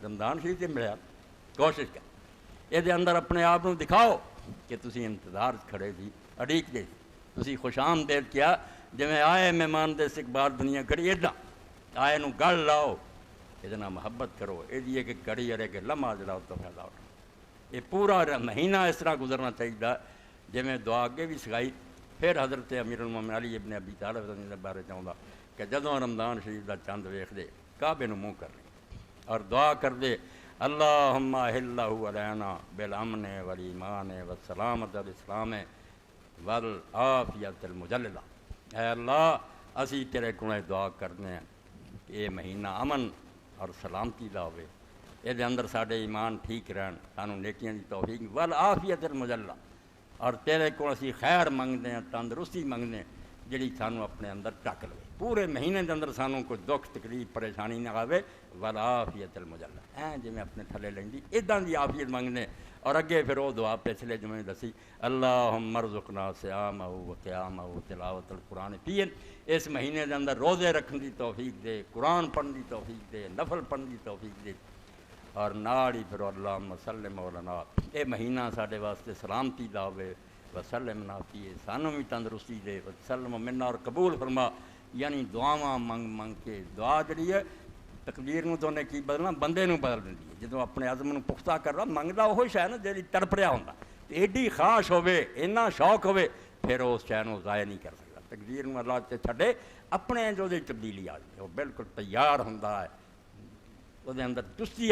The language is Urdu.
رمضان شریف سے ملیا کوشش کر یہ اندر اپنے آپ کو دکھاؤ کہ تسی انتظار کھڑے سی اڑیک دے تسی خوش آمدید کیا جی آئے مہمان دے استقبال دنیا کھڑی ایڈا آئے نو گل لاؤ یہ محبت کرو یہ کہ کڑی ارے کہ لمحہ جڑا تو فائدہ اٹھو یہ پورا مہینہ اس طرح گزرنا چاہیے جی میں دعا اگے بھی سکھائی پھر حضرت امیر المومنین علی ابن ابی طالب رضی اللہ بارے چاہتا کہ جدوں رمضان شریف دا چند ویکھ دے کعبے نو منہ کر لیں اور دعا کر دے اللہم احلہ علینا بالامن والایمان والسلامت والاسلام والعافیت المجللہ اے اللہ اسی تیرے کونے دعا کرنے ہیں کہ یہ مہینہ امن اور سلامتی دا ہوئے یہ اندر ساڑے ایمان ٹھیک رہن سانو نیکیاں دی توفیق والعافیت المجللہ اور تیرے کو اسی خیر منگتے ہیں تندرستی منگتے ہیں جڑی سانو اپنے اندر ٹک لے پورے مہینے دے اندر سانو کوئی دکھ تکلیف پریشانی نہ آوے والعافیت المجللہ جی میں اپنے تھلے لینی ادا دی عافیت منگنے ہیں اور اگے پھر وہ دعا پچھلے جمعے دسی اللہم ارزقنا صیامہ و قیامہ و تلاوت القرآن پین اس مہینے دے اندر روزے رکھن دی توفیق دے قرآن پڑھن دی توفیق دے نفل پڑھن دی توفیق دے اور نال ہی پھر اللہم صلی مولانا یہ مہینہ ساڈے واسطے سلامتی دا ہوے وسلم نافیے سانو بھی تندرستی دے وسلم منا اور قبول فرما یعنی دعاواں منگ منگ کے دعا جڑی ہے تقدیر نو تو نے کی بدلنا بندے نو بدل دیندی ہے جدوں اپنے عزم نو پختہ کردا منگدا وہ شے نا جڑی تڑپڑیا ہوندا ایڈی خواہش ہوے اینا شوق ہوے پھر اس شے نو ضائع نہیں کر سکدا تقدیر نو اللہ تے چھڈے اپنے جو دی تبدیلی آ جائے وہ بالکل تیار ہوندا ہے وہ دے اندر چستی آ